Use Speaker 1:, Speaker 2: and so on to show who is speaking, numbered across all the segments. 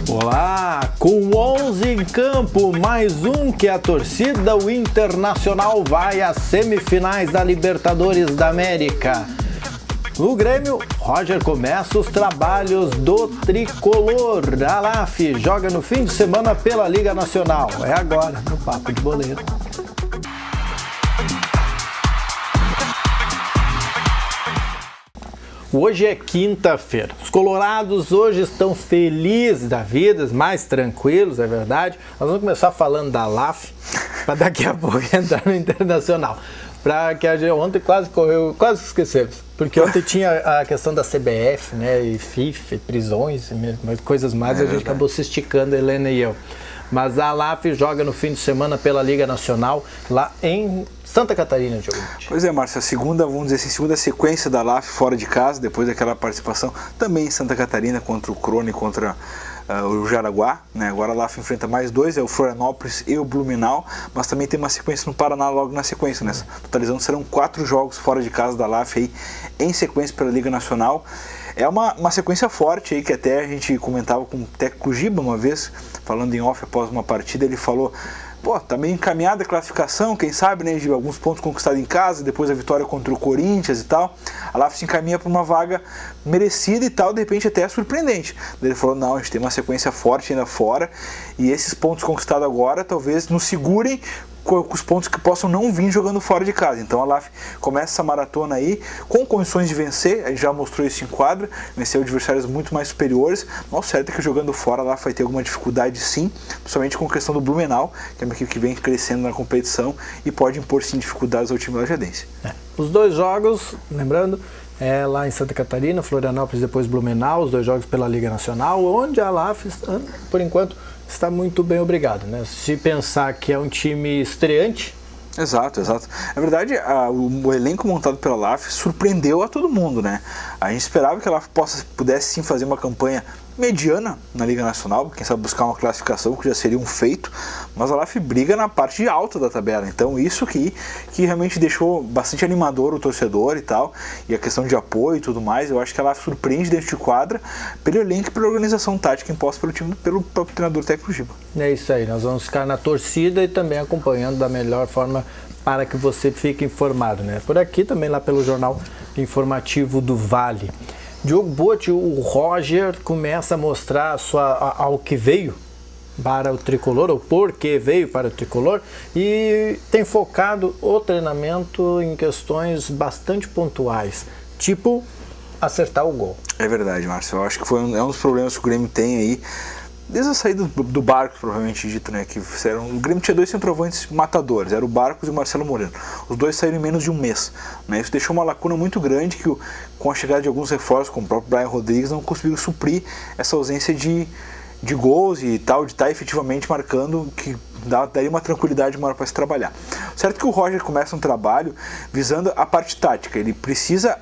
Speaker 1: Olá, com 11 em campo, mais um que a torcida, o Internacional vai às semifinais da Libertadores da América. No Grêmio, Roger começa os trabalhos do tricolor. A LAF joga no fim de semana pela Liga Nacional. É agora, no Papo de Boleiro. Hoje é quinta-feira. Os colorados hoje estão felizes da vida, mais tranquilos, é verdade. Nós vamos começar falando da LAF, para daqui a pouco entrar no Internacional. Que a gente ontem quase esquecemos. Porque ontem tinha a questão da CBF, né, e FIFA, e prisões, e coisas mais, a gente acabou se esticando, Helena e eu. Mas a LAF joga no fim de semana pela Liga Nacional, lá em Santa Catarina, Diogo.
Speaker 2: Pois é, Márcio, a segunda sequência da LAF fora de casa, depois daquela participação também em Santa Catarina contra o Crone e contra o Jaraguá, né? Agora a LAF enfrenta mais dois, é o Florianópolis e o Blumenau, mas também tem uma sequência no Paraná logo na sequência, né? Totalizando serão 4 jogos fora de casa da LAF aí, em sequência pela Liga Nacional. É uma sequência forte aí, que até a gente comentava com o técnico Giba uma vez, falando em off após uma partida, ele falou: pô, tá meio encaminhada a classificação, quem sabe, né, Giba, alguns pontos conquistados em casa, depois a vitória contra o Corinthians e tal, a LAF se encaminha para uma vaga merecida e tal, de repente até surpreendente. Ele falou: não, a gente tem uma sequência forte ainda fora, e esses pontos conquistados agora talvez nos segurem com os pontos que possam não vir jogando fora de casa. Então a LAF começa essa maratona aí com condições de vencer, a gente já mostrou isso em quadra, venceu adversários muito mais superiores, mas o certo é que jogando fora a LAF vai ter alguma dificuldade sim, principalmente com a questão do Blumenau, que é uma equipe que vem crescendo na competição e pode impor sim dificuldades ao time lajadense.
Speaker 1: Os dois jogos, lembrando, lá em Santa Catarina, Florianópolis, depois Blumenau, os dois jogos pela Liga Nacional, onde a LAF, por enquanto, está muito bem, obrigado, né? Se pensar que é um time estreante.
Speaker 2: Exato. Na verdade, o elenco montado pela LAF surpreendeu a todo mundo, né? A gente esperava que a LAF pudesse sim fazer uma campanha mediana na Liga Nacional, quem sabe buscar uma classificação, que já seria um feito, mas a LAF briga na parte alta da tabela, então isso que realmente deixou bastante animador o torcedor e tal, e a questão de apoio e tudo mais. Eu acho que a LAF surpreende dentro de quadra pelo elenco e pela organização tática imposta pelo time, pelo próprio treinador técnico Giba.
Speaker 1: É isso aí, nós vamos ficar na torcida e também acompanhando da melhor forma para que você fique informado, né? Por aqui também, lá pelo Jornal Informativo do Vale. Diogo Botti, o Roger começa a mostrar ao que veio para o tricolor, ou por que veio para o tricolor, e tem focado o treinamento em questões bastante pontuais, tipo acertar o gol. É
Speaker 2: verdade, Márcio, eu acho que é um dos problemas que o Grêmio tem aí, desde a saída do Barcos, provavelmente dito, né, que o Grêmio tinha 2 centroavantes matadores, era o Barcos e o Marcelo Moreno. Os dois saíram em menos de um mês, né? Isso deixou uma lacuna muito grande que, com a chegada de alguns reforços, como o próprio Brian Rodrigues, não conseguiu suprir essa ausência de gols e tal, de estar efetivamente marcando, que daria uma tranquilidade maior para se trabalhar. Certo que o Roger começa um trabalho visando a parte tática, ele precisa...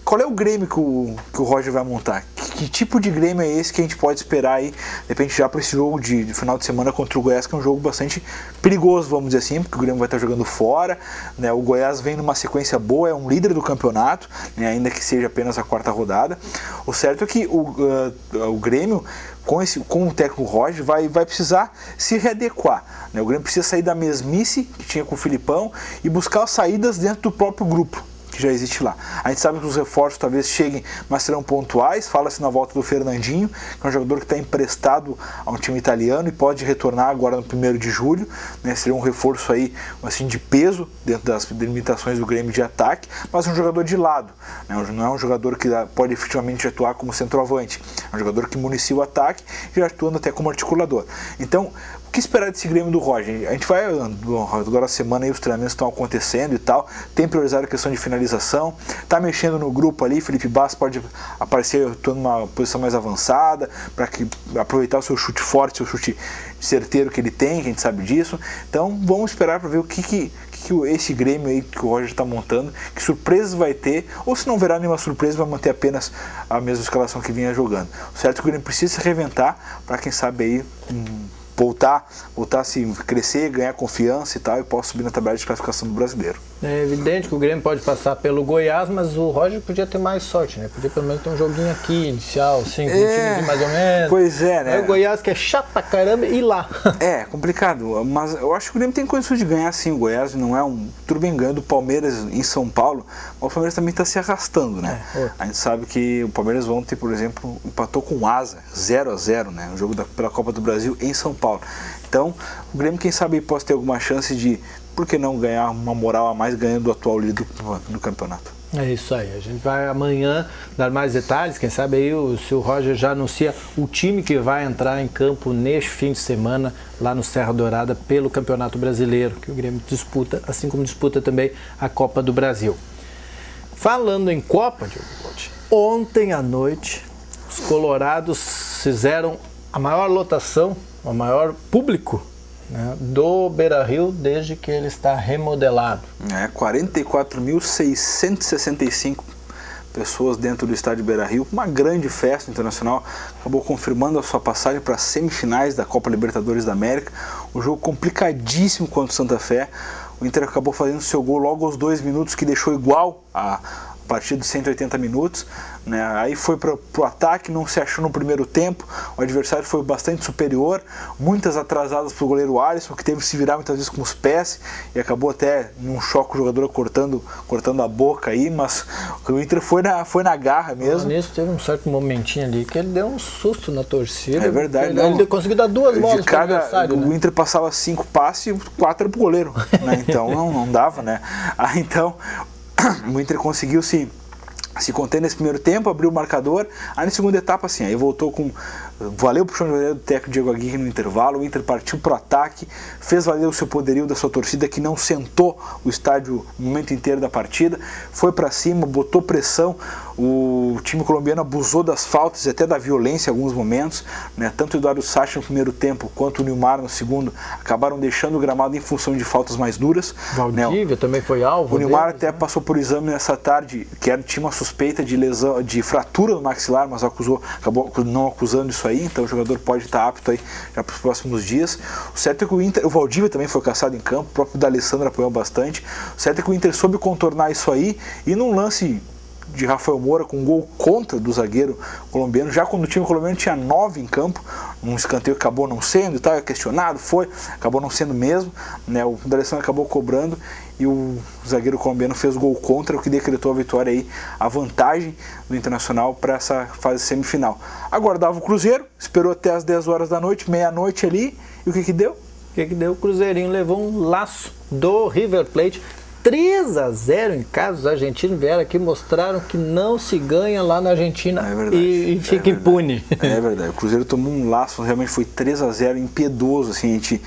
Speaker 2: Qual é o Grêmio que o Roger vai montar? Que tipo de Grêmio é esse que a gente pode esperar aí, de repente, já para esse jogo de final de semana contra o Goiás, que é um jogo bastante perigoso, vamos dizer assim, porque o Grêmio vai estar jogando fora, né? O Goiás vem numa sequência boa, é um líder do campeonato, né? Ainda que seja apenas a 4ª rodada. O certo é que o Grêmio, com o técnico Roger, vai precisar se readequar, né? O Grêmio precisa sair da mesmice que tinha com o Filipão e buscar saídas dentro do próprio grupo que já existe lá. A gente sabe que os reforços talvez cheguem, mas serão pontuais. Fala-se na volta do Fernandinho, que é um jogador que está emprestado a um time italiano e pode retornar agora no 1º de julho, né? Seria um reforço aí, assim, de peso dentro das limitações do Grêmio de ataque, mas um jogador de lado, né? Não é um jogador que pode efetivamente atuar como centroavante, é um jogador que municia o ataque e já atuando até como articulador. Então, o que esperar desse Grêmio do Roger? A gente vai, agora a semana aí os treinamentos estão acontecendo e tal, tem priorizado a questão de finalização, tá mexendo no grupo ali, Felipe Bastos pode aparecer atuando numa posição mais avançada, para aproveitar o seu chute forte, seu chute certeiro que ele tem, que a gente sabe disso. Então vamos esperar para ver o que esse Grêmio aí que o Roger está montando, que surpresas vai ter, ou se não verá nenhuma surpresa, vai manter apenas a mesma escalação que vinha jogando. O certo é que o Grêmio precisa se reventar para, quem sabe, aí voltar a se crescer, ganhar confiança e tal, e possa subir na tabela de classificação do Brasileiro.
Speaker 1: É evidente que o Grêmio pode passar pelo Goiás, mas o Roger podia ter mais sorte, né? Podia pelo menos ter um joguinho aqui, inicial, 5 minutinhos mais ou menos.
Speaker 2: Pois é, né?
Speaker 1: Aí o Goiás que é chato pra caramba e lá.
Speaker 2: É, complicado, mas eu acho que o Grêmio tem condições de ganhar sim. O Goiás não é tudo bem ganhando do Palmeiras em São Paulo, mas o Palmeiras também está se arrastando, né? A gente sabe que o Palmeiras ontem, por exemplo, empatou com o Asa, 0-0, né? O jogo pela Copa do Brasil em São Paulo. Então, o Grêmio, quem sabe, pode ter alguma chance de, por que não, ganhar uma moral a mais ganhando o atual líder do campeonato.
Speaker 1: É isso aí, a gente vai amanhã dar mais detalhes, quem sabe aí o seu Roger já anuncia o time que vai entrar em campo neste fim de semana lá no Serra Dourada pelo Campeonato Brasileiro, que o Grêmio disputa, assim como disputa também a Copa do Brasil. Falando em Copa, ontem à noite os colorados fizeram a maior lotação, o maior público, né, do Beira-Rio desde que ele está remodelado.
Speaker 2: 44.665 pessoas dentro do estádio Beira-Rio, uma grande festa internacional, acabou confirmando a sua passagem para as semifinais da Copa Libertadores da América, um jogo complicadíssimo contra o Santa Fé. O Inter acabou fazendo seu gol logo aos 2 minutos, que deixou igual a partir dos 180 minutos, né? Aí foi para o ataque, não se achou no primeiro tempo, o adversário foi bastante superior, muitas atrasadas para o goleiro Alisson, que teve que se virar muitas vezes com os pés, e acabou até num choque o jogador cortando a boca aí, mas o Inter foi na garra mesmo.
Speaker 1: Nisso teve um certo momentinho ali que ele deu um susto na torcida.
Speaker 2: É verdade.
Speaker 1: Ele conseguiu dar 2 bolas para o adversário.
Speaker 2: O Inter passava 5 passes e 4 era para o goleiro, né? Então não dava, né? Então o Inter conseguiu se conter nesse primeiro tempo, abriu o marcador. Aí na segunda etapa, assim, aí voltou com... Valeu o puxão de orelha do técnico Diego Aguirre no intervalo. O Inter partiu para o ataque, fez valer o seu poderio da sua torcida, que não sentou o estádio o momento inteiro da partida, foi para cima, botou pressão. O time colombiano abusou das faltas e até da violência em alguns momentos, né? Tanto o Eduardo Sacha no primeiro tempo quanto o Nilmar no segundo acabaram deixando o gramado em função de faltas mais duras.
Speaker 1: Valdívia também foi alvo.
Speaker 2: O Nilmar até passou por exame nessa tarde, que tinha uma suspeita de lesão, de fratura no maxilar, mas acabou não acusando isso aí, então o jogador pode estar apto aí já para os próximos dias. O certo é que o Valdívia também foi caçado em campo, o próprio D'Alessandro apoiou bastante. O certo é que o Inter soube contornar isso aí, e num lance de Rafael Moura com um gol contra do zagueiro colombiano, já quando o time colombiano tinha 9 em campo, um escanteio que acabou não sendo e tal, é questionado, acabou não sendo mesmo, né? O D'Alessandro acabou cobrando e o zagueiro colombiano fez o gol contra, o que decretou a vitória aí, a vantagem do Internacional para essa fase semifinal. Aguardava o Cruzeiro, esperou até as 10 horas da noite, meia-noite ali, e o que deu?
Speaker 1: O que deu? O Cruzeirinho levou um laço do River Plate, 3-0 em casa. Os argentinos vieram aqui e mostraram que não se ganha lá na Argentina, e fica impune.
Speaker 2: É verdade, o Cruzeiro tomou um laço, realmente foi 3-0, impiedoso, assim, a gente,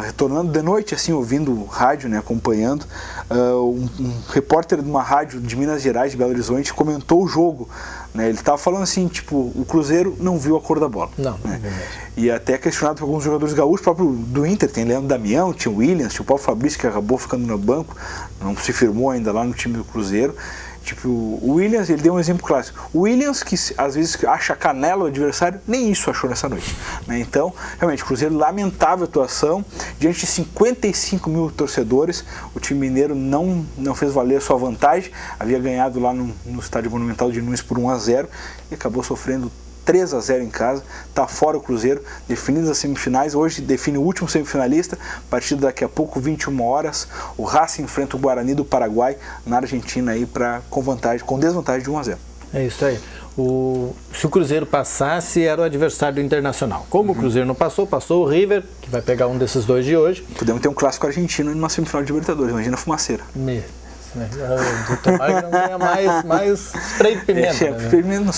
Speaker 2: retornando de noite, assim, ouvindo o rádio, né, acompanhando, um repórter de uma rádio de Minas Gerais, de Belo Horizonte, comentou o jogo, né, ele estava falando assim, tipo, o Cruzeiro não viu a cor da bola.
Speaker 1: Não,
Speaker 2: né?
Speaker 1: É verdade.
Speaker 2: E até questionado por alguns jogadores gaúchos, próprio do Inter, tem Leandro Damião, tinha o Williams, tinha o Paulo Fabrício, que acabou ficando no banco, não se firmou ainda lá no time do Cruzeiro. Tipo, o Williams, ele deu um exemplo clássico. O Williams, que às vezes acha canela o adversário, nem isso achou nessa noite, né? Então, realmente, o Cruzeiro, lamentável atuação, diante de 55 mil torcedores, o time mineiro não fez valer a sua vantagem, havia ganhado lá no Estádio Monumental de Nunes por 1-0 e acabou sofrendo 3-0 em casa, está fora o Cruzeiro, definidas as semifinais. Hoje define o último semifinalista, partida daqui a pouco, 21 horas, o Racing enfrenta o Guarani do Paraguai na Argentina aí com desvantagem de 1-0.
Speaker 1: É isso aí. Se o Cruzeiro passasse, era o adversário do Internacional. Como o Cruzeiro não passou o River, que vai pegar um desses dois de hoje.
Speaker 2: Podemos ter um clássico argentino numa semifinal de Libertadores, imagina a fumaceira.
Speaker 1: Tomara que não tenha mais spray de pimenta.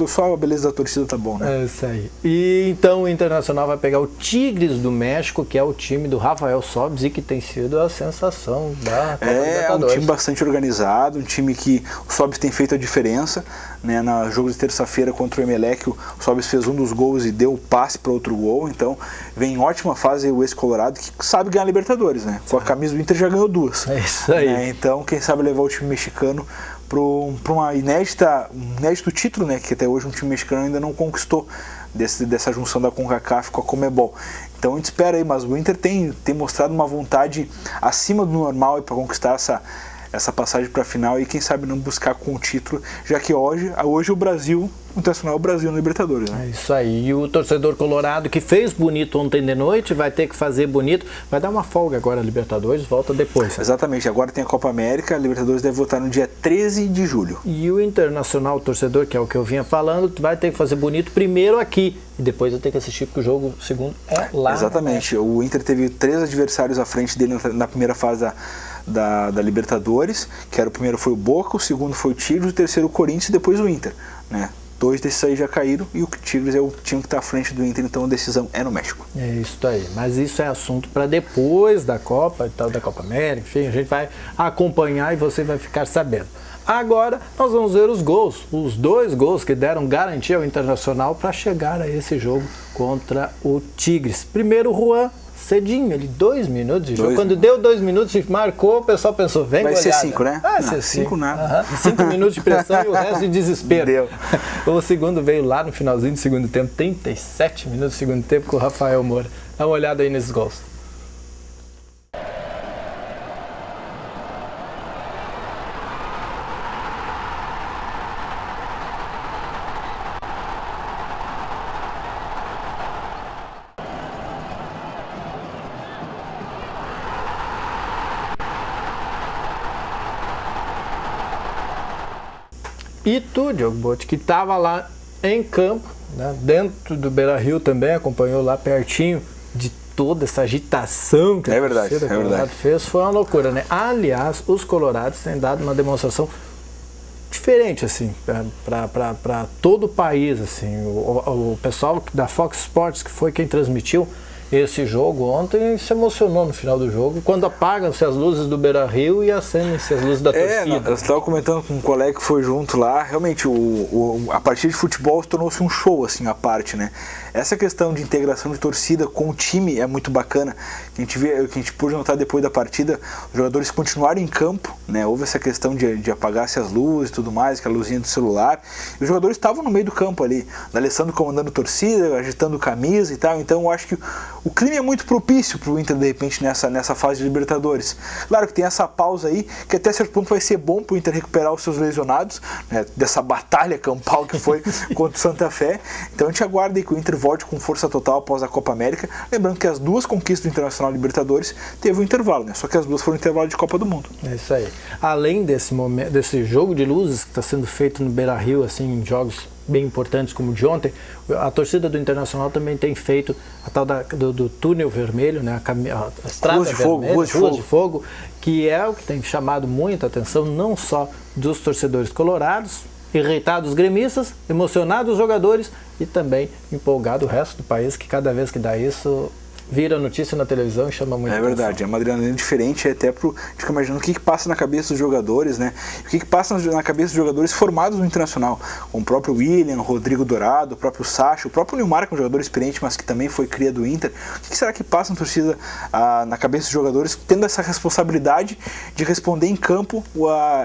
Speaker 2: Só a beleza da torcida tá bom, né?
Speaker 1: É isso aí. E então o Internacional vai pegar o Tigres do México, que é o time do Rafael Sobis e que tem sido a sensação da Copa Libertadores.
Speaker 2: Um time bastante organizado, um time que o Sobis tem feito a diferença, né? No jogo de terça-feira contra o Emelec, o Sobis fez um dos gols e deu o passe para outro gol, então vem em ótima fase o ex-colorado, que sabe ganhar Libertadores, né? Com a camisa do Inter já ganhou 2.
Speaker 1: É isso aí.
Speaker 2: Né? Então, quem sabe levar o time mexicano para um inédito título, né, que até hoje um time mexicano ainda não conquistou dessa junção da CONCACAF com a Conmebol. Então a gente espera aí, mas o Inter tem mostrado uma vontade acima do normal para conquistar essa passagem para a final e quem sabe não buscar com o título, já que hoje o Brasil, o Internacional é o Brasil na Libertadores, né?
Speaker 1: É isso aí. E o torcedor colorado que fez bonito ontem de noite vai ter que fazer bonito, vai dar uma folga agora a Libertadores, volta depois.
Speaker 2: Exatamente, agora tem a Copa América, a Libertadores deve voltar no dia 13 de julho.
Speaker 1: E o Internacional, o torcedor, que é o que eu vinha falando, vai ter que fazer bonito primeiro aqui e depois vai ter que assistir porque o jogo segundo é lá.
Speaker 2: Exatamente, o Inter teve 3 adversários à frente dele na primeira fase da Libertadores, que era o primeiro foi o Boca, o segundo foi o Tigres, o terceiro o Corinthians e depois o Inter, né? 2 desses aí já caíram e o Tigres é o time que está à frente do Inter, então a decisão é no México.
Speaker 1: É isso aí, mas isso é assunto para depois da Copa e tal, da Copa América, enfim, a gente vai acompanhar e você vai ficar sabendo. Agora nós vamos ver os gols, os 2 gols que deram garantia ao Internacional para chegar a esse jogo contra o Tigres. Primeiro o Juan, cedinho, ele 2 minutos de jogo. Quando deu 2 minutos e marcou, o pessoal pensou, vem
Speaker 2: vai
Speaker 1: goleada.
Speaker 2: Ser 5, né?
Speaker 1: Vai ser
Speaker 2: 5 nada.
Speaker 1: 5 minutos de pressão e o resto de desespero.
Speaker 2: Deu.
Speaker 1: O segundo veio lá no finalzinho do segundo tempo, 37 minutos do segundo tempo com o Rafael Moura. Dá uma olhada aí nesses gols. E tu, Diogo Botti, que estava lá em campo, né, dentro do Beira-Rio também, acompanhou lá pertinho de toda essa agitação que a torcida colorada fez, foi uma loucura, né? Aliás, os colorados têm dado uma demonstração diferente, assim, para todo o país, assim. O pessoal da Fox Sports, que foi quem transmitiu esse jogo ontem, se emocionou no final do jogo, quando apagam-se as luzes do Beira-Rio e acendem-se as luzes da torcida.
Speaker 2: Eu estava comentando com um colega que foi junto lá, realmente a partida de futebol tornou-se um show, assim, à parte, né? Essa questão de integração de torcida com o time é muito bacana, que a gente pôde notar depois da partida, os jogadores continuaram em campo, né? Houve essa questão de apagar-se as luzes e tudo mais, aquela luzinha do celular, e os jogadores estavam no meio do campo ali, o Alessandro comandando torcida, agitando camisa e tal, então eu acho que o clima é muito propício para o Inter, de repente, nessa fase de Libertadores. Claro que tem essa pausa aí, que até certo ponto vai ser bom para o Inter recuperar os seus lesionados, né, dessa batalha campal que foi contra o Santa Fé. Então a gente aguarda aí que o Inter volte com força total após a Copa América. Lembrando que as 2 conquistas do Internacional e Libertadores teve um intervalo, né? Só que as 2 foram intervalo de Copa do Mundo. É
Speaker 1: isso aí. Além desse jogo de luzes que está sendo feito no Beira-Rio, assim, em jogos bem importantes como o de ontem, a torcida do Internacional também tem feito a tal do túnel vermelho, né, a estrada vermelha, Ruas de Fogo, que é o que tem chamado muita atenção, não só dos torcedores colorados, irritados gremistas, emocionados jogadores e também empolgado o resto do país, que cada vez que dá isso vira notícia na televisão e chama muito atenção.
Speaker 2: É verdade, é uma adrenalina diferente, até a gente fica imaginando o que passa na cabeça dos jogadores, né? O que passa na cabeça dos jogadores formados no Internacional, como o próprio William, o Rodrigo Dourado, o próprio Sacha, o próprio Nilmar, que é um jogador experiente, mas que também foi cria do Inter. O que será que passa na torcida, na cabeça dos jogadores, tendo essa responsabilidade de responder em campo,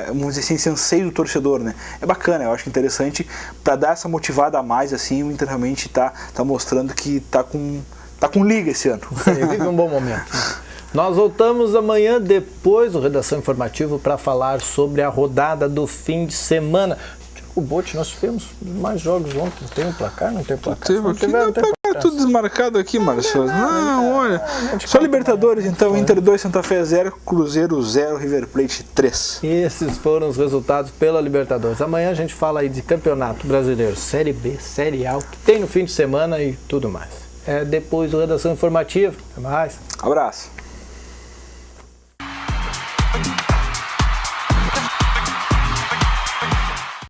Speaker 2: vamos dizer assim, esse anseio do torcedor, né? É bacana, eu acho interessante, para dar essa motivada a mais, assim, o Inter realmente tá mostrando que tá com liga esse ano.
Speaker 1: Vive um bom momento. Nós voltamos amanhã, depois do Redação Informativo, para falar sobre a rodada do fim de semana. O Botti, nós tivemos mais jogos ontem. Tem um placar? Não tem placar?
Speaker 2: Tudo desmarcado aqui, Marcelo. Não, olha. Só Libertadores, então. Inter 2, Santa Fé 0, Cruzeiro 0, River Plate 3.
Speaker 1: Esses foram os resultados pela Libertadores. Amanhã a gente fala aí de Campeonato Brasileiro, Série B, Série A, o que tem no fim de semana e tudo mais. Depois do Redação Informativa. Até mais.
Speaker 2: Abraço.